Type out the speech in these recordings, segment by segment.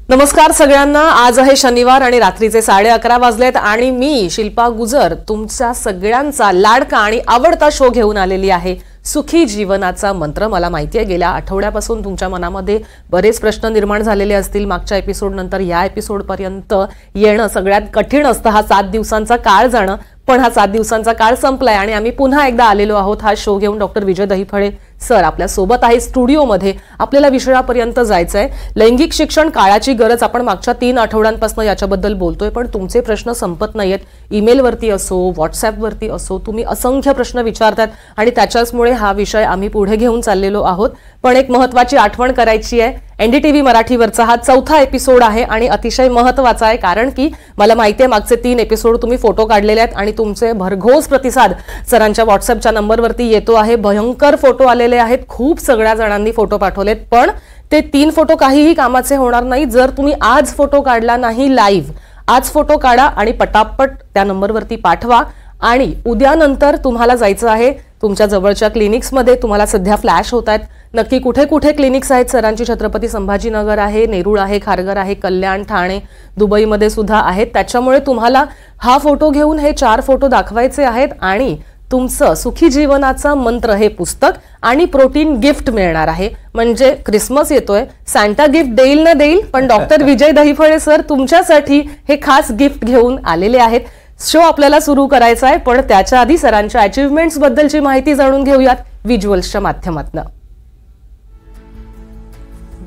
नमस्कार सगळ्यांना। आज आहे शनिवार आणि रात्रीचे 11:30 वाजलेत आणि मी शिल्पा गुजर तुमच्या सगळ्यांचा लाडका आणि आवडता शो घेऊन आलेली आहे, सुखी जीवनाचा मंत्र। मला माहिती आहे गेल्या आठवड्यापासून तुमच्या मनामध्ये बरेच प्रश्न निर्माण झालेले असतील। मागच्या एपिसोड नंतर या एपिसोड पर्यंत येणं सगळ्यात कठीण असतं। हा 7 दिवसांचा काळ जाणं, पण हा 7 दिवसांचा काळ संपलाय आणि आम्ही पुन्हा एकदा आलेलो आहोत हा शो घेऊन। डॉक्टर विजय दहीफळे सर आपल्या सोबत आहे स्टुडिओमध्ये। आपल्याला विषयापर्यंत जायचंय। लैंगिक शिक्षण काळाची गरज। आपण मागच्या 3 आठवड्यांपासून याच्याबद्दल बोलतोय, पण तुमचे प्रश्न संपत नाहीयेत। ईमेलवरती असो, व्हॉट्सॲपवरती असो, तुम्ही असंख्य प्रश्न विचारतात आणि त्याच्याचमुळे हा विषय आम्ही पुढे घेऊन चाललेलो आहोत। पण एक महत्त्वाची आठवण करायची आहे, एनडीटीव्ही मराठीवरचा हा 4था एपिसोड आहे आणि अतिशय महत्त्वाचा आहे, कारण की मला माहिती आहे मागचे 3 एपिसोड तुम्ही फोटो काढलेले आहेत आणि तुमचे भरघोस प्रतिसाद सरांच्या व्हॉट्सॲपच्या नंबरवरती येतो आहे। भयंकर फोटो आलेले आहेत, खूप सगळ्या जणांनी फोटो पाठवलेत, पण ते 3 फोटो काहीही कामाचे होणार नाही जर तुम्ही आज फोटो काढला नाही लाईव्ह। आज फोटो काढा आणि पटापट त्या नंबरवरती पाठवा आणि उद्यानंतर तुम्हाला जायचं आहे तुमच्या जवळच्या क्लिनिक्समध्ये। तुम्हाला सध्या फ्लॅश होत आहेत, नक्की कुठे कुठे क्लिनिक्स आहेत सरांची? छत्रपती संभाजीनगर आहे, नेरूळ आहे, खारघर आहे, कल्याण, ठाणे, दुबईमध्ये सुद्धा आहेत। त्याच्यामुळे तुम्हाला हा फोटो घेऊन हे 4 फोटो दाखवायचे आहेत आणि तुमचं सुखी जीवनाचा मंत्र हे पुस्तक आणि प्रोटीन गिफ्ट मिळणार आहे। म्हणजे क्रिसमस येतोय, सांता गिफ्ट देईल ना देईल, पण डॉक्टर विजय दहीफळे सर तुमच्यासाठी हे खास गिफ्ट घेऊन आलेले आहेत। शो आपल्याला सुरू करायचा आहे, पण त्याच्या आधी सरांच्या अचीव्हमेंट्स बद्दलची माहिती जाणून घेऊयात व्हिज्युअल्सच्या माध्यमातून।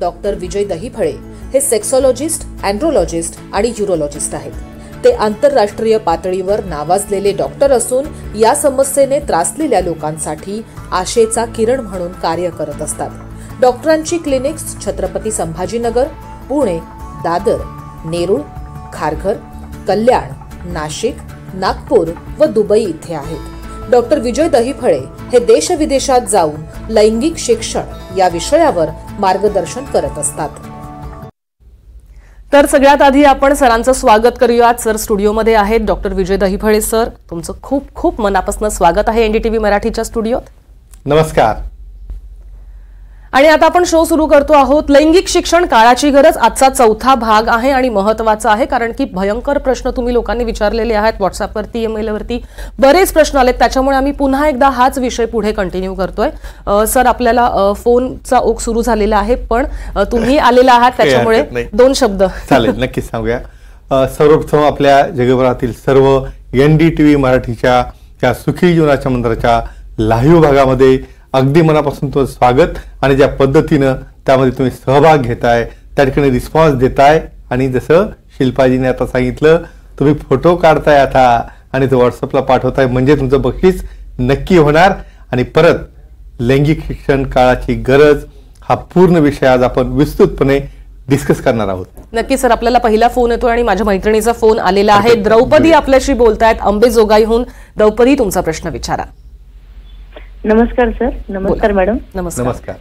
डॉक्टर विजय दहीफळे हे सेक्सॉलॉजिस्ट, अँड्रोलॉजिस्ट आणि यूरोलॉजिस्ट आहेत। ते आंतरराष्ट्रीय पातळीवर नावाजलेले डॉक्टर असून या समस्येने त्रासलेल्या लोकांसाठी आशेचा किरण म्हणून कार्य करत असतात। डॉक्टरांची क्लिनिक्स छत्रपती संभाजीनगर, पुणे, दादर, नेरूळ, खारघर, कल्याण, नाशिक, नागपूर व दुबई इथे आहेत। डॉक्टर विजय दहीफळे हे देशविदेशात जाऊन लैंगिक शिक्षण या विषयावर मार्गदर्शन करत असतात। तर सगळ्यात आधी आपण सरांचं स्वागत करूयात। सर स्टुडिओमध्ये आहेत डॉक्टर विजय दहीफळे सर, तुमचं खूप खूप मनापासून स्वागत आहे एनडीटीव्ही मराठीच्या स्टुडिओत। नमस्कार। आणि आता आपण शो सुरू करतो आहोत। लैंगिक शिक्षण काळाची गरज आजचा 4था भाग आहे आणि महत्त्वाचा आहे, कारण की भयंकर प्रश्न तुम्ही लोकांनी विचारलेले आहेत व्हॉट्सॲपवरती, ईमेलवरती बरेच प्रश्न आलेत। त्याच्यामुळे आम्ही पुन्हा एकदा हाच विषय पुढे कंटिन्यू करतोय। सर आपल्याला फोनचा ओघ सुरू झालेला आहे, पण तुम्ही आलेला आहात त्याच्यामुळे 2 शब्द चालेल नक्कीच सांगूया। सर्वप्रथम आपल्या जगभरातील सर्व एनडीटीव्ही मराठीच्या त्या सुखी जीवनाच्या मंत्राच्या लाईव्ह भागामध्ये अगदी मनापासून तुमचं स्वागत। आणि ज्या पद्धतीनं त्यामध्ये तुम्ही सहभाग घेताय, त्या ठिकाणी रिस्पॉन्स देताय आणि जसं शिल्पाजीने आता सांगितलं तुम्ही फोटो काढताय आता आणि तो व्हॉट्सअपला पाठवताय, म्हणजे तुमचं बक्षीस नक्की होणार। आणि परत लैंगिक शिक्षण काळाची गरज हा पूर्ण विषय आज आपण विस्तृतपणे डिस्कस करणार आहोत। नक्की सर, आपल्याला पहिला फोन येतो आणि माझ्या मैत्रिणीचा फोन आलेला आहे। द्रौपदी आपल्याशी बोलतायत अंबेजोगाईहून। द्रौपदी तुमचा प्रश्न विचारा। नमस्कार सर। नमस्कार मॅडम। नमस्कार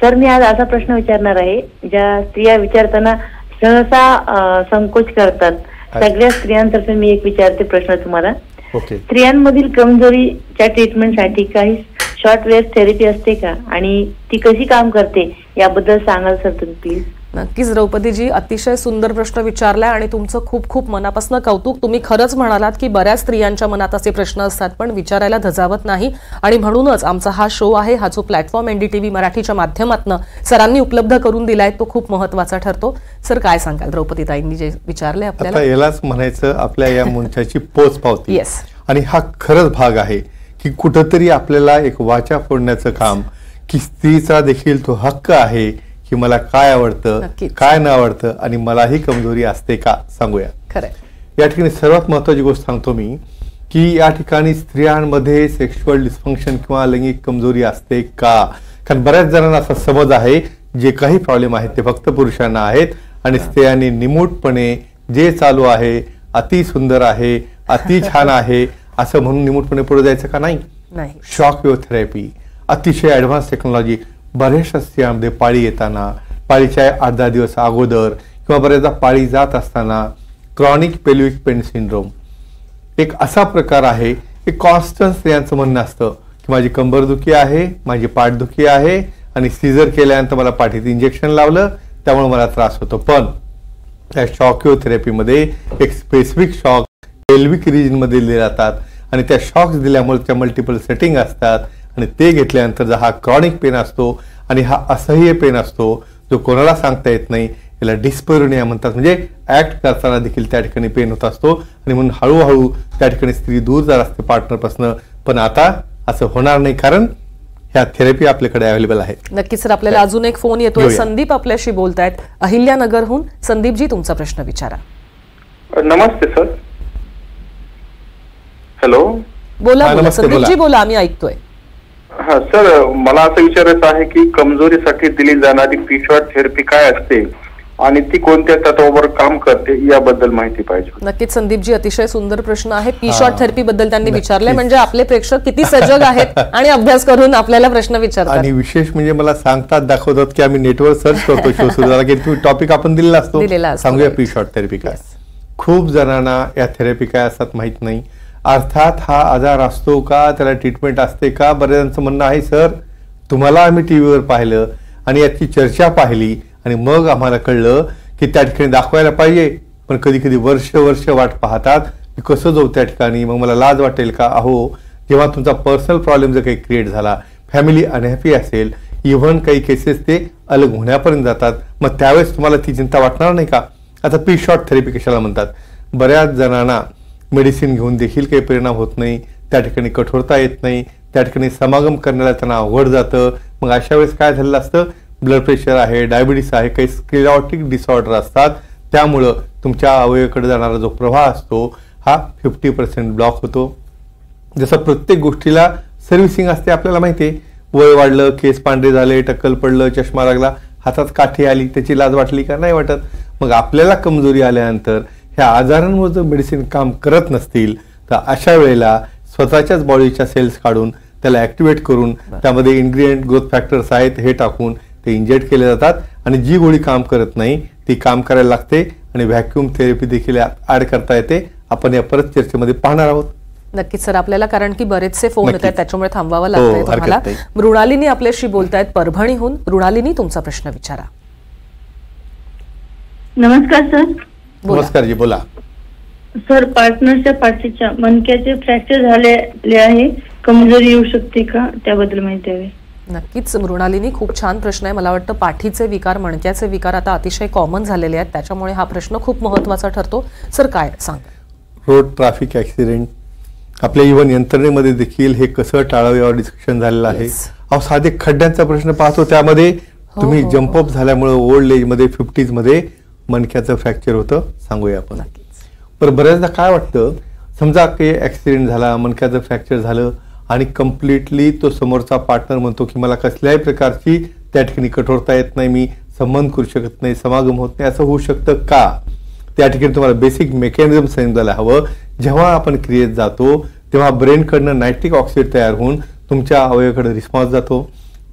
सर, मी आज असा प्रश्न विचारणार आहे, ज्या स्त्रिया विचारताना सहसा संकोच करतात, सगळ्या स्त्रियांतर्फे मी एक विचारते प्रश्न तुम्हाला। स्त्रियांमधील कमजोरीच्या ट्रीटमेंटसाठी काही शॉर्ट वेव्ह थेरपी असते का आणि ती कशी काम करते याबद्दल सांगाल सर तुम्ही प्लीज? नक्कीच द्रौपदीजी, अतिशय सुंदर प्रश्न विचारलाय आणि तुमचं खूप खूप मनापासून कौतुक। तुम्ही खरंच म्हणालात की बऱ्याच स्त्रियांच्या मनात असे प्रश्न असतात पण विचारायला धजावत नाही, आणि म्हणूनच आमचा हा शो आहे, हा जो प्लॅटफॉर्म एनडीटीव्ही मराठीच्या माध्यमातून सरांनी उपलब्ध करून दिलाय तो खूप महत्त्वाचा ठरतो। सर काय सांगाल द्रौपदीताईंनी जे विचारले आपल्याला? यालाच म्हणायचं आपल्या या मंचाची पोच पावती। येस, आणि हा खरंच भाग आहे की कुठंतरी आपल्याला एक वाचा फोडण्याचं काम, की स्त्रीचा देखील तो हक्क आहे की मला काय आवडतं, काय न आवडतं आणि मलाही कमजोरी असते का, सांगूया। खरं या ठिकाणी सर्वात महत्त्वाची गोष्ट सांगतो मी की या ठिकाणी स्त्रियांमध्ये सेक्शुअल डिस्फंक्शन किंवा लैंगिक कमजोरी असते का? कारण बऱ्याच जणांना असा समज आहे जे काही प्रॉब्लेम आहेत ते फक्त पुरुषांना आहेत आणि स्त्रियांनी निमूटपणे जे चालू आहे अति सुंदर आहे, अति छान आहे असं म्हणून निमूटपणे पुढे जायचं का? नाही। शॉक वेव्ह थेरपी, अतिशय ॲडव्हान्स टेक्नॉलॉजी। बऱ्याचशा स्त्रियांमध्ये पाळी येताना, पाळीच्या 8-10 दिवस अगोदर किंवा बऱ्याचदा पाळी जात असताना क्रॉनिक पेल्विक पेन सिंड्रोम एक असा प्रकार आहे की कॉन्स्टंट स्त्रियांचं म्हणणं असतं की माझी कंबरदुखी आहे, माझी पाठदुखी आहे आणि सीझर केल्यानंतर मला पाठीत इंजेक्शन लावलं त्यामुळे मला त्रास होतो. पण त्या शॉकिओथेरपीमध्ये एक स्पेसिफिक शॉक पेल्विक रिजन मध्ये दिले जातात आणि त्या शॉक्स दिल्यामुळे त्या मल्टिपल सेटिंग असतात आणि ते घेतल्यानंतर हा क्रॉनिक पेन असतो आणि हा असह्य पेन असतो जो कोणाला सांगता येत नाही. याला डिस्पॅरोनिया म्हणतात, म्हणजे ऍक्ट करताना देखील त्या ठिकाणी पेन होत असतो आणि म्हणून हळूहळू त्या ठिकाणी स्त्री दूर जात असते पार्टनरपासून. पण आता असं होणार नाही कारण ह्या थेरपी आपल्याकडे अवेलेबल आहेत. नक्कीच सर. आपल्याला अजून एक फोन येतोय. संदीप आपल्याशी बोलतायत अहिल्यानगरहून. संदीपजी तुमचा प्रश्न विचारा. नमस्ते सर. हॅलो. बोला संदीपजी, बोला, आम्ही ऐकतोय. हा सर, मला असं विचारायचं आहे की कमजोरीसाठी दिली जाणारी पी-शॉट थेरपी काय असते आणि ती कोणत्या तत्वावर काम करते याबद्दल माहिती पाहिजे. नक्कीच संदीपजी, अतिशय सुंदर प्रश्न आहे. पी-शॉट थेरपी बद्दल त्यांनी विचारलंय, म्हणजे आपले प्रेक्षक किती सजग आहेत आणि अभ्यास करून आपल्याला प्रश्न विचारतात. आणि विशेष म्हणजे मला सांगतात, दाखवतात की आम्ही नेटवर सर्च करतो शो सुरू झाला की तुम्ही टॉपिक आपण दिलेला असतो, सांगूया पी-शॉट थेरपी काय. खूप जणांना या थेरपी काय असतात माहित नाही. अर्थात हा आजार असतो का, त्याला ट्रीटमेंट असते का. बऱ्याच म्हणणं आहे सर तुम्हाला आम्ही टीव्हीवर पाहिलं आणि याची चर्चा पाहिली आणि मग आम्हाला कळलं की त्या ठिकाणी दाखवायला पाहिजे, पण कधी कधी वर्ष वाट पाहतात की कसं जाऊ त्या ठिकाणी, मग मला लाज वाटेल का. अहो, जेव्हा तुमचा पर्सनल प्रॉब्लेम जर काही क्रिएट झाला, फॅमिली अनहॅपी असेल, इव्हन काही केसेस ते अलग होण्यापर्यंत जातात, मग त्यावेळेस तुम्हाला ती चिंता वाटणार नाही का. आता पी-शॉट थेरपी कशाला म्हणतात. बऱ्याच जणांना मेडिसिन घेऊन देखील काही परिणाम होत नाही, त्या ठिकाणी कठोरता येत नाही, त्या ठिकाणी समागम करण्याला त्यांना अवघड जातं. मग अशा वेळेस काय झालेलं असतं, ब्लड प्रेशर आहे, डायबिटीस आहे, काही स्क्लेरोटिक डिसऑर्डर असतात, त्यामुळं तुमच्या अवयवाकडे जाणारा जो प्रवाह असतो हा 50% ब्लॉक होतो. जसं प्रत्येक गोष्टीला सर्व्हिसिंग असते, आपल्याला माहिती आहे. वय वाढलं, केस पांढरे झाले, टक्कल पडलं, चष्मा लागला, हातात काठी आली, त्याची लाज वाटली का, नाही वाटत. मग आपल्याला कमजोरी आल्यानंतर ह्या आजारांवर जर मेडिसिन काम करत नसतील तर अशा वेळेला स्वतःच्याच बॉडीच्या सेल्स काढून त्याला ऍक्टिव्हेट करून त्यामध्ये इन्ग्रिडियंट ग्रोथ फॅक्टर्स आहेत हे टाकून ते इंजेक्ट केले जातात आणि जी गोळी काम करत नाही ती काम करायला लागते आणि व्हॅक्यूम थेरपी देखील ऍड करता येते. आपण या परत चर्चेमध्ये पाहणार आहोत. नक्कीच सर. आपल्याला कारण की बरेचसे फोन येत आहेत, त्याच्यामुळे थांबावं लागतंय तुम्हाला. मृणालिनी आपल्याशी बोलतायत परभणीहून. मृणालिनी तुमचा प्रश्न विचारा. नमस्कार सर. नमस्कार जी, बोला. सर, पार्टनरच्या पाठीच्या मणक्याचे फ्रॅक्चर झालेले आहे, कमजोरी येऊ शकते का, त्याबद्दल माहिती हवी. नक्कीच मृणालिनी, खूप छान प्रश्न आहे. मला वाटतं पाठीचे विकार, मणक्याचे विकार आता अतिशय कॉमन झालेले आहेत, त्याच्यामुळे हा प्रश्न खूप महत्वाचा ठरतो. सर काय सांग. रोड ट्रॅफिक ऍक्सिडेंट, आपल्या इव्हन यंत्रणेमध्ये देखील हे कसं टाळावे यावर डिस्कशन झालेलं आहे. अहो, साधे खड्ड्यांचा प्रश्न पाहतो, त्यामध्ये तुम्ही जम्पअप झाल्यामुळे ओल्ड एज मध्ये 50s मध्ये मणक्याचं फ्रॅक्चर होतं, सांगूया आपण. पण बऱ्याचदा काय वाटतं, समजा काही ऍक्सिडेंट झाला, मणक्याचं फ्रॅक्चर झालं आणि कम्प्लिटली तो समोरचा पार्टनर म्हणतो की मला कसल्याही प्रकारची त्या ठिकाणी कठोरता येत नाही, मी संबंध करू शकत नाही, समागम होत नाही, असं होऊ शकतं का. त्या ठिकाणी तुम्हाला बेसिक मेकॅनिझम समजायला हवं. जेव्हा आपण क्रियेत जातो तेव्हा ब्रेनकडनं नायट्रिक ऑक्साईड तयार होऊन तुमच्या अवयवाकडे रिस्पॉन्स जातो.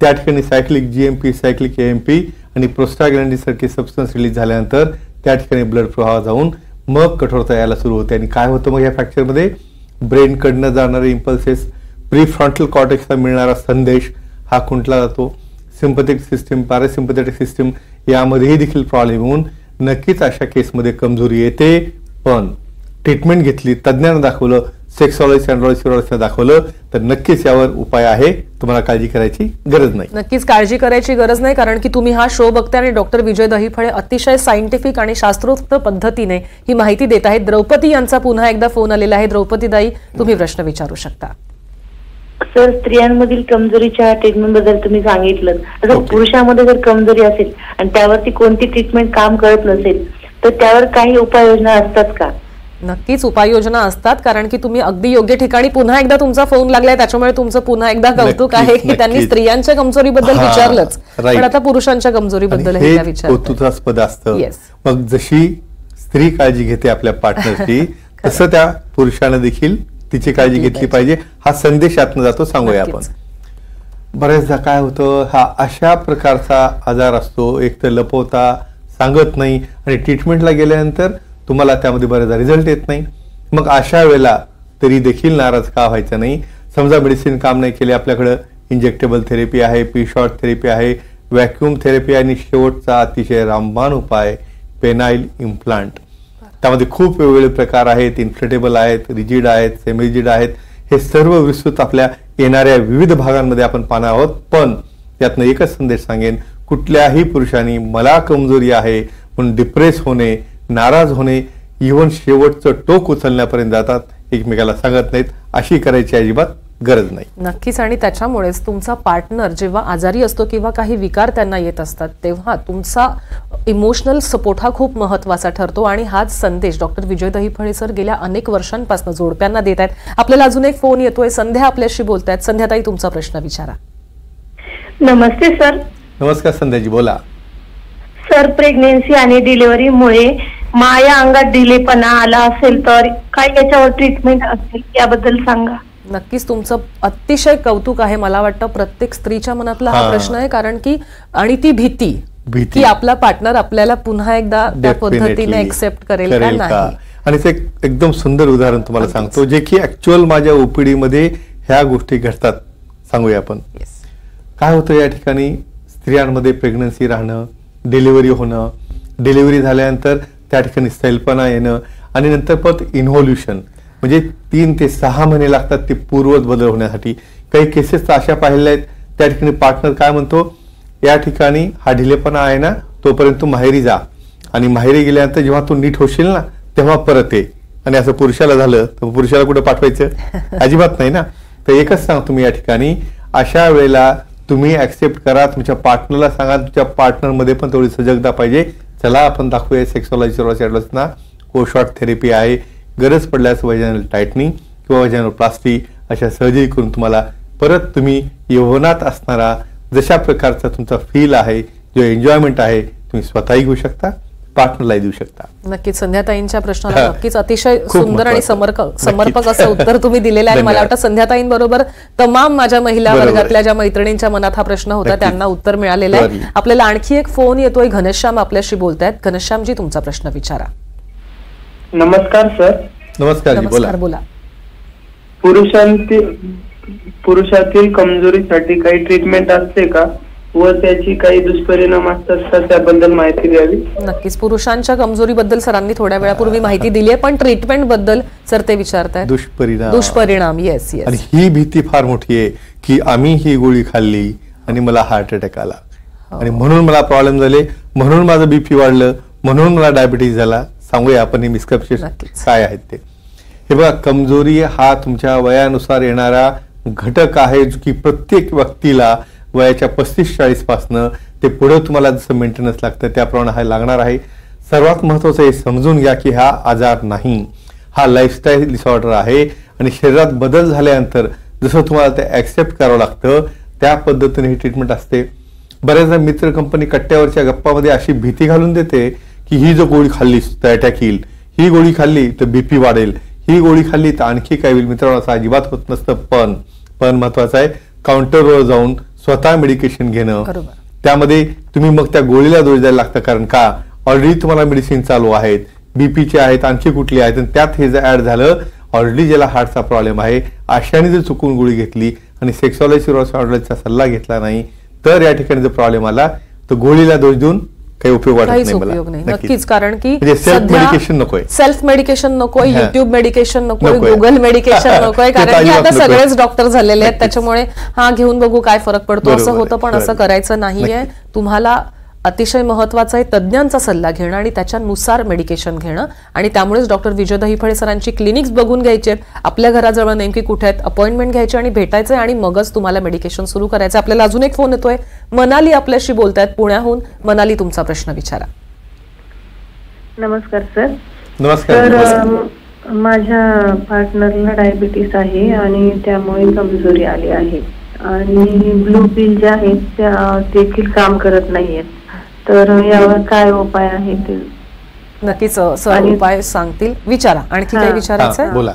त्या ठिकाणी सायक्लिक GMP, सायक्लिक AMP आणि प्रोस्टाग्लॅंडिन सारखे सबस्टन्स रिलीज झाल्यानंतर त्या ठिकाणी ब्लड प्रवाह जाऊन मग कठोरता यायला सुरू होते. आणि काय होतं मग या फ्रॅक्चरमध्ये, ब्रेनकडनं जाणारे इम्पल्सेस, प्रीफ्रंटल कॉर्टेक्सला मिळणारा संदेश हा खुंटला जातो. सिम्पॅथिक सिस्टीम, पॅरासिम्पॅथेटिक सिस्टीम यामध्येही देखील प्रॉब्लेम येऊन नक्कीच अशा केसमध्ये कमजोरी येते. पण ट्रीटमेंट घेतली, तज्ज्ञांना दाखवलं, सेक्सॉलॉजिस्ट, अँड्रॉलॉजिस्ट दाखवलं तर नक्कीच यावर उपाय आहे. तुम्हाला काळजी करायची गरज नाही. नक्कीच काळजी करायची गरज नाही, कारण की तुम्ही हा शो बघताय आणि डॉक्टर विजय दहीफळे अतिशय सायंटिफिक आणि शास्त्रोक्त पद्धतीने ही माहिती देत आहेत. द्रौपदी यांचा पुन्हा एकदा फोन आलेला आहे. द्रौपदीताई, तुम्ही प्रश्न विचारू शकता. सर, स्त्रियांमधील कमजोरीच्या ट्रीटमेंट बद्दल तुम्ही सांगितलं, जर पुरुषांमध्ये जर कमजोरी असेल आणि त्यावरती कोणती ट्रीटमेंट काम करत नसेल तर त्यावर काही उपाययोजना असतात का. नक्कीच उपाययोजना असतात, कारण की तुम्ही अगदी योग्य ठिकाणी पुन्हा एकदा तुमचा फोन लागलाय, त्याच्यामुळे तुमचं पुन्हा एकदा कौतुक आहे की त्यांनी स्त्रियांच्या कमजोरीबद्दल विचारलंच, पण आता पुरुषांच्या कमजोरीबद्दल कौतुकास्पद असतं. मग जशी स्त्री काळजी घेते आपल्या पार्टनरची तसं त्या पुरुषानं देखील तिची काळजी घेतली पाहिजे, हा संदेश यातनं जातो. सांगूया आपण. बऱ्याचदा काय होतं, हा अशा प्रकारचा आजार असतो, एक तर लपवता सांगत नाही आणि ट्रीटमेंटला गेल्यानंतर तुम्हाला त्यामध्ये बरेचदा रिझल्ट येत नाही. मग अशा वेळेला तरी देखील नाराज का व्हायचं नाही. समजा मेडिसिन काम नाही केले, आपल्याकडं इंजेक्टेबल थेरपी आहे, पी-शॉट थेरपी आहे, व्हॅक्यूम थेरपी आणि शेवटचा अतिशय रामबाण उपाय पेनाइल इम्प्लांट. त्यामध्ये खूप वेगवेगळे प्रकार आहेत, इन्फ्लेटेबल आहेत, रिजिड आहेत, सेमी रिजिड आहेत. हे सर्व विस्तृत आपल्या येणाऱ्या विविध भागांमध्ये आपण पाहणार आहोत. पण त्यातनं एकच संदेश सांगेन, कुठल्याही पुरुषांनी मला कमजोरी आहे म्हणून डिप्रेस होणे, नाराज होणे, इव्हन शेवटचं टोक उचलण्यापर्यंत जातात, एकमेकाला सांगत नाहीत. अशी करायची अजिबात गरज नाही. नक्कीच. आणि त्याच्यामुळेच तुमचा पार्टनर जेव्हा आजारी असतो किंवा काही विकार त्यांना येत असतात तेव्हा तुमचा इमोशनल सपोर्ट हा खूप महत्वाचा ठरतो. आणि हाच संदेश डॉक्टर विजय दहीफळे सर गेल्या अनेक वर्षांपासून जोडप्यांना देत आहेत. आपल्याला अजून एक फोन येतोय. संध्या आपल्याशी बोलतायत. संध्याताई, तुमचा प्रश्न विचारा. नमस्ते सर. नमस्कार संध्याजी, बोला. सर, प्रेग्नेन्सी आणि डिलिव्हरीमुळे माझ्या अंगात ढिलेपणा आला असेल तर काय याच्यावर ट्रीटमेंट असेल याबद्दल सांगा. नक्कीच, तुमचं अतिशय कौतुक आहे. मला वाटतं प्रत्येक स्त्रीच्या मनातला हा प्रश्न आहे. कारण की आणि ती भीती की आपला पार्टनर आपल्याला पुन्हा एकदा त्या पद्धतीने एक्सेप्ट करेल का नाही. आणि ते एकदम सुंदर उदाहरण तुम्हाला सांगतो, जे की ऍक्च्युअल माझ्या ओपीडी मध्ये ह्या गोष्टी घडतात. सांगूया आपण. काय होतं या ठिकाणी, स्त्रियांमध्ये प्रेग्नन्सी राहणं, डिलिव्हरी होणं, डिलिव्हरी झाल्यानंतर त्या ठिकाणी सैलपणा येणं आणि नंतर परत इन्व्होल्युशन, म्हणजे 3 ते 6 महिने लागतात ते पूर्वज बदल होण्यासाठी. काही केसेस तर अशा पाहिल्या आहेत, त्या ठिकाणी पार्टनर काय म्हणतो, या ठिकाणी हा ढिलेपणा आहे ना, तोपर्यंत तू माहेरी जा, आणि माहेरी गेल्यानंतर जेव्हा तू नीट होशील ना तेव्हा परत ये. आणि असं पुरुषाला झालं तर पुरुषाला कुठे पाठवायचं, अजिबात नाही ना. तर एकच सांगतो मी या ठिकाणी, अशा वेळेला तुम्ही ऍक्सेप्ट करा, तुमच्या पार्टनरला सांगा, तुमच्या पार्टनरमध्ये पण थोडी सजगता पाहिजे. चला आपण दाखवूया सेक्सॉलॉजी ऍडव्हान्सना कोशॉट थेरपी आहे. गरज पडल्यास वजायनल टायटनिंग किंवा वजायनल प्लास्टी अशा सर्जरी करून तुम्हाला परत तुम्ही यौवनात असणारा जशा प्रकारचा तुमचा फील आहे, जो एन्जॉयमेंट आहे, तुम्ही स्वतःही घेऊ शकता, पार्टनरलाही देऊ शकता. नक्कीच. संध्याताईंच्या प्रश्नाला नक्कीच अतिशय सुंदर आणि समर्पक असं उत्तर तुम्ही दिलेलं आहे. मला वाटतं संध्याताईंबरोबर तमाम माझ्या महिला वर्गातल्या ज्या मैत्रिणींच्या मनात हा प्रश्न होता त्यांना उत्तर मिळालेलं आहे. आपल्याला आणखी एक फोन येतोय. घनश्याम आपल्याशी बोलतायत. घनश्यामजी, तुमचा प्रश्न विचारा. नमस्कार सर. नमस्कार, बोला. पुरुषातील कमजोरीसाठी काही ट्रीटमेंट असते का व त्याची काही दुष्परिणाम असतात का, त्याबद्दल माहिती द्यावी. नक्कीच. पुरुषांच्या कमजोरीबद्दल सरांनी थोड्या वेळापूर्वी माहिती दिली आहे, पण ट्रीटमेंट बद्दल सर ते विचारतायत. दुष्परिणाम. येस. आणि ही भीती फार मोठी आहे की आम्ही ही गोळी खाल्ली आणि मला हार्ट अटॅक आला आणि म्हणून मला प्रॉब्लेम झाले, म्हणून माझं बीपी वाढलं, म्हणून मला डायबिटीज झाला. सांगूया आपण हे मिसकन्सेप्शन काय आहेत ते. हे बघा, कमजोरी हा तुमच्या वयानुसार येणारा घटक आहे, जो की प्रत्येक व्यक्तीला वयाच्या 35-40 पासनं ते पुढे तुम्हाला जसं मेंटेनन्स लागतं त्याप्रमाणे हा लागणार आहे. सर्वात महत्वाचं हे समजून घ्या की हा आजार नाही, हा लाईफस्टाईल डिसऑर्डर आहे. आणि शरीरात बदल झाल्यानंतर जसं तुम्हाला ते ऍक्सेप्ट करावं लागतं त्या पद्धतीने ही ट्रीटमेंट असते. बऱ्याचदा मित्र कंपनी कट्ट्यावरच्या गप्पामध्ये अशी भीती घालून देते की ही जो गोळी खाल्ली तर अटॅक येईल, ही गोळी खाल्ली तर बीपी वाढेल, ही गोळी खाल्ली तर आणखी काय होईल. मित्रांनो, असं अजिबात होत नसतं. पण महत्वाचं आहे काउंटरवर जाऊन स्वतः मेडिकेशन घेणं. त्यामध्ये तुम्ही मग त्या गोळीला दोष द्यायला लागतं, कारण का ऑलरेडी तुम्हाला मेडिसिन चालू आहेत, बीपीचे आहेत, आणखी कुठली आहेत, आणि त्यात हे जर ऍड झालं, ऑलरेडी ज्याला हार्टचा प्रॉब्लेम आहे अशाने जर चुकून गोळी घेतली आणि सेक्सॉलॉजीचा सल्ला घेतला नाही तर या ठिकाणी जर प्रॉब्लेम आला तर गोळीला दोष देऊन काही उपयोग वाटत नाही. नक्कीच. कारण की सेल्फ मेडिकेशन नकोय, सेल्फ मेडिकेशन नकोय, युट्यूब मेडिकेशन नकोय, गुगल मेडिकेशन नकोय. कारण की आता सगळेच डॉक्टर झालेले आहेत, त्याच्यामुळे हा घेऊन बघू काय फरक पडतो असं होतं. पण असं करायचं नाहीये. तुम्हाला अतिशय महत्वाचं आहे तज्ज्ञांचा सल्ला घेणं आणि त्याच्यानुसार मेडिकेशन घेणं. आणि त्यामुळेच डॉक्टर विजय दहीफळे सरांची क्लिनिक्स बघून घ्यायचे, आपल्या घराजवळ नेमकी कुठे आहेत, अपॉइंटमेंट घ्यायची आणि भेटायचं आणि मगच तुम्हाला मेडिकेशन सुरू करायचं. आपल्याला अजून एक फोन येतोय. मनाली आपल्याशी बोलतायत पुण्याहून. मनाली, तुमचा प्रश्न विचारा. नमस्कार सर. नमस्कार. माझ्या पार्टनरला डायबिटीस आहे आणि त्यामुळे कमजोरी आली आहे आणि ब्लू पिल ज्या आहेत त्या देखील काम करत नाहीयेत. तर यावर काय उपाय आहे ते नक्कीच सर उपाय सांगतील. विचारा. आणखी काही विचारायचं आहे? बोला.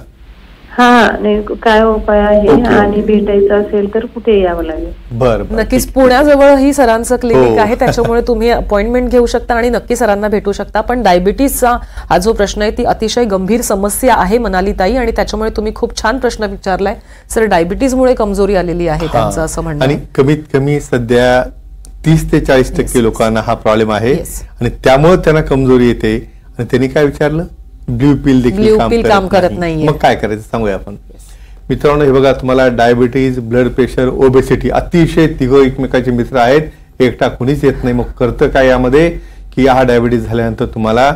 नाही, काय उपाय आहे आणि भेटायचं असेल तर कुठे यावं लागेल? बरं. नक्कीच. पुण्याजवळ ही सरांचं क्लिनिक आहे, त्याच्यामुळे तुम्ही अपॉइंटमेंट घेऊ शकता आणि नक्की सरांना भेटू शकता. पण डायबिटीसचा हा जो प्रश्न आहे ती अतिशय गंभीर समस्या आहे मनाली ताई, आणि त्याच्यामुळे तुम्ही खूप छान प्रश्न विचारलाय. सर, डायबिटीजमुळे कमजोरी आलेली आहे त्यांचं असं म्हणणं. आणि कमीत कमी सध्या 30 ते 40% लोकांना हा प्रॉब्लेम आहे आणि त्यामुळे त्यांना कमजोरी येते. आणि त्यांनी काय विचारलं, ब्ल्यू पिल देखील काम करत नाही. मग काय करायचं सांगूया आपण. मित्रांनो, हे बघा, तुम्हाला डायबिटीज, ब्लड प्रेशर, ओबेसिटी अतिशय तिघं एकमेकाचे मित्र आहेत, एकटा कुणीच येत नाही. मग करतं काय यामध्ये की हा डायबिटीज झाल्यानंतर तुम्हाला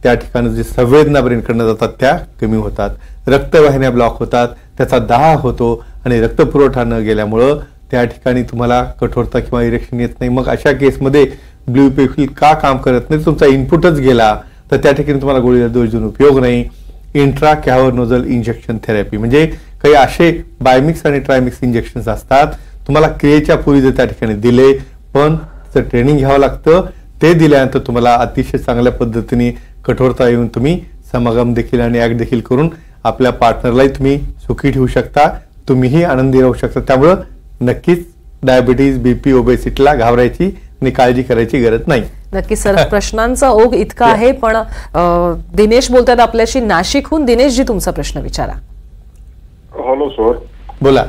त्या ठिकाणी जे संवेदना ब्रेनकडनं जातात त्या कमी होतात, रक्तवाहिन्या ब्लॉक होतात, त्याचा दाह होतो आणि रक्तपुरवठा न गेल्यामुळं त्या ठिकाणी तुम्हाला कठोरता किंवा इरेक्शन येत नाही. मग अशा केसमध्ये ब्ल्यू पिल का काम करत नाही, तुमचा इनपुटच गेला तर त्या ठिकाणी तुम्हाला गोळीला दोष देऊन उपयोग नाही. इंट्रा कॅव्हरनोझल इंजेक्शन थेरपी म्हणजे काही असे बायमिक्स आणि ट्रायमिक्स इंजेक्शन असतात, तुम्हाला क्रियेच्या पूर्वी जर त्या ठिकाणी दिले, पण त्याचं ट्रेनिंग घ्यावं लागतं. ते दिल्यानंतर तुम्हाला अतिशय चांगल्या पद्धतीने कठोरता येऊन तुम्ही समागम देखील आणि ऍक्ट देखील करून आपल्या पार्टनरलाही तुम्ही सुखी ठेवू शकता, तुम्हीही आनंदी राहू शकता. त्यामुळं नक्कीच डायबिटीज, बीपी, ओबेसिटीला घाबरायची आणि काळजी करायची गरज नाही. नक्की सर, प्रश्नांचा ओघ इतका आहे, पण दिनेश बोलतात आपल्याशी नाशिकहून. दिनेशजी, तुमचा प्रश्न विचारा. Hello sir. बोला.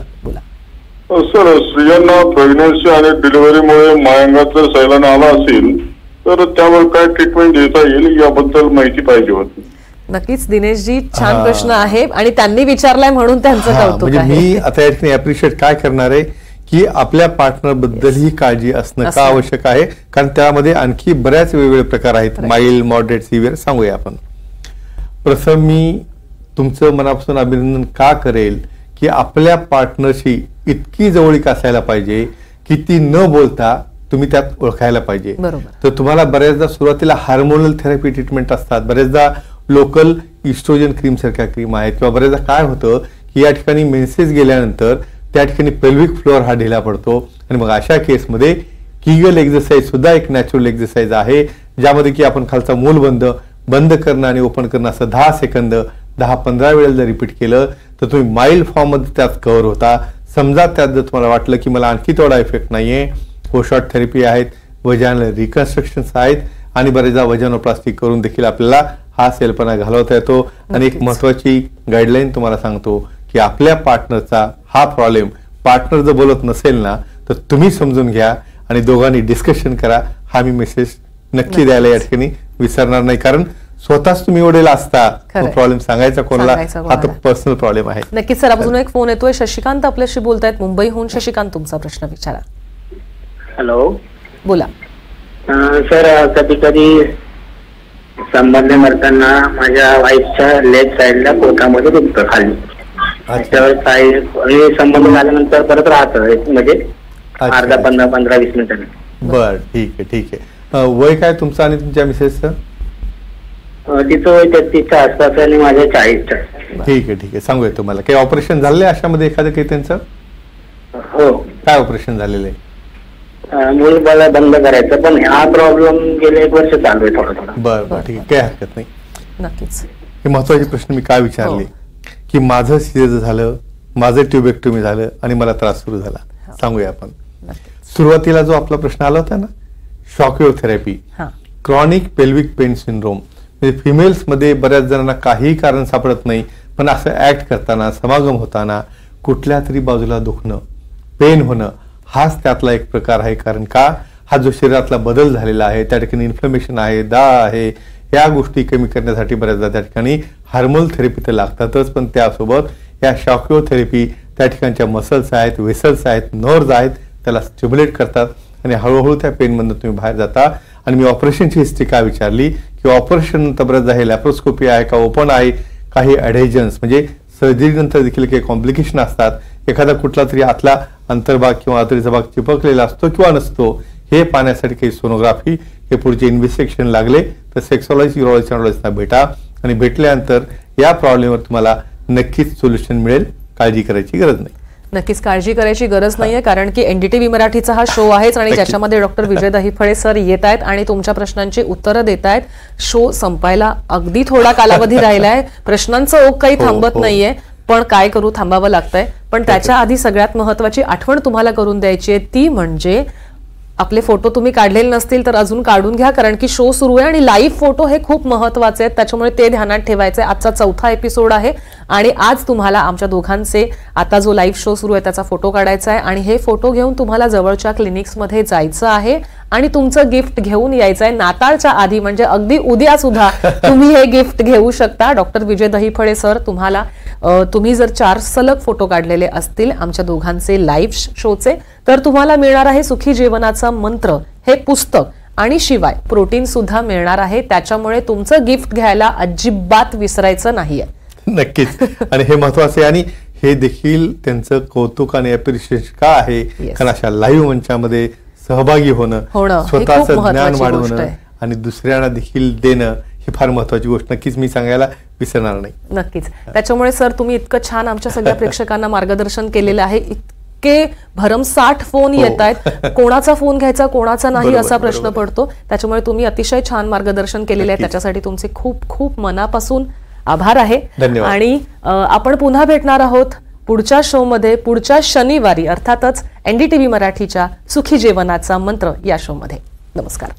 सर, स्त्रियांना प्रेग्नन्सी आणि डिलिव्हरीमुळे मायंगात जर सैलाना आला असेल तर त्यावर काय ट्रीटमेंट देता येईल याबद्दल माहिती पाहिजे होती. नक्कीच दिनेशजी, छान प्रश्न आहे आणि त्यांनी विचारलाय म्हणून त्यांचं कौतुक आहे. मी आता या ठिकाणी अप्रिशिएट काय करणार आहे की आपल्या पार्टनर बद्दलही काळजी असणं का आवश्यक आहे, कारण त्यामध्ये आणखी बऱ्याच वेगवेगळे प्रकार आहेत, माइल्ड, मॉडरेट, सिव्हिअर. सांगूया आपण. प्रथम मी तुमचं मनापासून अभिनंदन का करेल की आपल्या पार्टनरशी इतकी जवळीक असायला पाहिजे की ती न बोलता तुम्ही त्यात ओळखायला पाहिजे. तर तुम्हाला बऱ्याचदा सुरुवातीला हार्मोनल थेरपी ट्रीटमेंट असतात, बऱ्याचदा लोकल इस्ट्रोजन क्रीम सारख्या क्रीम आहेत, किंवा बऱ्याचदा काय होतं की या ठिकाणी मेन्सेस गेल्यानंतर त्या ठिकाणी पेल्विक फ्लोअर हा ढिला पडतो. आणि मग अशा केसमध्ये किगल एक्सरसाइज सुद्धा एक नॅचरल एक्सरसाइज आहे, ज्यामध्ये की आपण खालचा मूलबंद बंद करणं आणि ओपन करणं असं 10 सेकंद 10-15 वेळेला जर रिपीट केलं तर तुम्ही माइल्ड फॉर्म मध्ये त्यात कव्हर होता. समजा त्यात जर तुम्हाला वाटलं की मला आणखी थोडा इफेक्ट नाहीये, पोशॉट थेरपी आहेत, वजानल रिकन्स्ट्रक्शन्स आहेत आणि बरेचदा वजनोप्लास्टी करून देखील आपल्याला हा सेलपणा घालवता येतो. आणि एक महत्वाची गाईडलाईन तुम्हाला सांगतो की आपल्या पार्टनरचा हा प्रॉब्लेम पार्टनर जर बोलत नसेल ना तर तुम्ही समजून घ्या आणि दोघांनी डिस्कशन करा. हा मी मेसेज नक्की द्यायला या ठिकाणी विसरणार नाही, कारण स्वतःच तुम्ही ओढेला असता प्रॉब्लेम सांगायचा कोणाला, हा तर पर्सनल प्रॉब्लेम आहे. नक्कीच सर, अजून एक फोन येतोय. शशिकांत आपल्याशी बोलतायत मुंबईहून. शशिकांत, तुमचा प्रश्न विचारा. हॅलो. बोला. सर, कधी कधी संबंध करताना माझ्या वाईफच्या लेफ्ट साईडला पोटामध्ये दुखतं खाली, त्यावेळेस संबंध झाल्यानंतर परत राहतं म्हणजे अर्धा 15-20 मिनिटांनी. बर, ठीक आहे. वय काय तुमचं आणि तुमच्या मिसेसचं? तिचं वय 33च्या आसपास आणि माझ्या 40च्या. ठीक आहे. सांगूया तुम्हाला. काही ऑपरेशन झालंय अशामध्ये एखादं काही त्यांचं? हो. काय ऑपरेशन झालेलं आहे? मूलबाळ बंद करायचं, पण हा प्रॉब्लेम गेले 1 वर्ष चालू आहे थोडा. बरं, ठीक आहे, काही हरकत नाही. नक्कीच. हे महत्वाचे प्रश्न मी काय विचारले की माझं सिझर झालं, माझं ट्युबेक्टोमी झालं आणि मला त्रास सुरू झाला. सांगूया आपण. सुरुवातीला जो आपला प्रश्न आला होता ना, shockwave therapy, chronic pelvic pain syndrome, म्हणजे फिमेल्स मध्ये बऱ्याच जणांना काही कारण सापडत नाही, पण असं ऍक्ट करताना, समागम होताना कुठल्या तरी बाजूला दुखणं, पेन होणं, हाच त्यातला एक प्रकार आहे. कारण का, हा जो शरीरातला बदल झालेला आहे, त्या ठिकाणी इन्फ्लमेशन आहे, दाह आहे, या गोष्टी कमी करण्यासाठी बऱ्याचदा त्या ठिकाणी हार्मोनल थेरपी तर लागतातच, पण त्यासोबत या शॉकवेव्ह थेरपी त्या ठिकाणच्या मसल्स आहेत, वेसल्स आहेत, नर्व्ज आहेत, त्याला स्टिम्युलेट करतात आणि हळूहळू त्या पेनमधून तुम्ही बाहेर जाता. आणि मी ऑपरेशनची हिस्ट्री काय विचारली की ऑपरेशन नंतर बऱ्याचदा हे लॅप्रोस्कोपी आहे का ओपन आहे, काही ॲडेजन्स म्हणजे सर्जरी नंतर देखील काही कॉम्प्लिकेशन असतात, एखादा कुठला तरी आतला अंतर्भाग किंवा आतडीचा भाग चिपकलेला असतो किंवा नसतो, हे पाहण्यासाठी काही सोनोग्राफी, हे पुढचे इन्व्हेस्टिगेशन लागले तर सेक्सॉलॉजी, युरोलॉजिस्टना भेटा आणि भेटल्यानंतर या प्रॉब्लेमवर तुम्हाला नक्कीच सोल्युशन मिळेल. काळजी करायची गरज नाही. नक्कीच काळजी करायची गरज नाहीये, कारण की NDTV मराठीचा हा शो आहेच आणि ज्याच्यामध्ये डॉक्टर विजय दहिफळे सर येत आहेत आणि तुमच्या प्रश्नांची उत्तरं देत आहेत. शो संपायला अगदी थोडा कालावधी राहिलाय, प्रश्नांचं ओघ काही थांबत नाहीये, पण काय करू, थांबावं लागतंय. पण त्याच्या आधी सगळ्यात महत्वाची आठवण तुम्हाला करून द्यायची आहे, ती म्हणजे आपले फोटो तुम्ही काढलेले नसतील तर अजून काढून घ्या, कारण की शो सुरू आहे आणि लाईव्ह फोटो हे खूप महत्वाचे आहेत, त्याच्यामुळे ते ध्यानात ठेवायचे. आजचा 4था एपिसोड आहे आणि आज तुम्हाला आमच्या दोघांचे आता जो लाईव्ह शो सुरू आहे त्याचा फोटो काढायचा आहे आणि हे फोटो घेऊन तुम्हाला जवळच्या क्लिनिक्समध्ये जायचं आहे आणि तुमचं गिफ्ट घेऊन यायचं आहे. नाताळच्या आधी म्हणजे अगदी उद्या सुद्धा तुम्ही हे गिफ्ट घेऊ शकता. डॉक्टर विजय दहीफळे सर तुम्हाला तुम्ही जर 4 सलग फोटो काढलेले असतील आमच्या दोघांचे लाईव्ह शोचे तर तुम्हाला मिळणार आहे सुखी जीवनाचा मंत्र हे पुस्तक आणि शिवाय प्रोटीन सुद्धा मिळणार आहे. त्याच्यामुळे तुमचं गिफ्ट घ्यायला अजिबात विसरायचं नाहीये. नक्कीच. आणि हे महत्वाचे आणि हे देखील त्यांचं कौतुक आणि अप्रिशिएशन का आहे, कारण अशा लाईव्ह मंचामध्ये सहभागी होणं स्वतःचं ज्ञान वाढवणं आणि दुसऱ्यांना देखील देणं ही फार महत्वाची गोष्ट नक्कीच मी सांगायला विसरणार नाही. नक्कीच. त्याच्यामुळे सर तुम्ही इतकं छान आमच्या सगळ्या प्रेक्षकांना मार्गदर्शन केलेलं आहे. इतके भरमसाठ फोन येत आहेत, कोणाचा फोन घ्यायचा कोणाचा नाही असा प्रश्न पडतो. त्याच्यामुळे तुम्ही अतिशय छान मार्गदर्शन केलेले आहे, त्याच्यासाठी तुमचे खूप खूप मनापासून आभार आहे. आणि आपण पुन्हा भेटणार आहोत पुढच्या शो मध्ये पुढच्या शनिवारी, अर्थातच NDTV मराठीच्या सुखी जीवनाचा मंत्र या शो मध्ये. नमस्कार.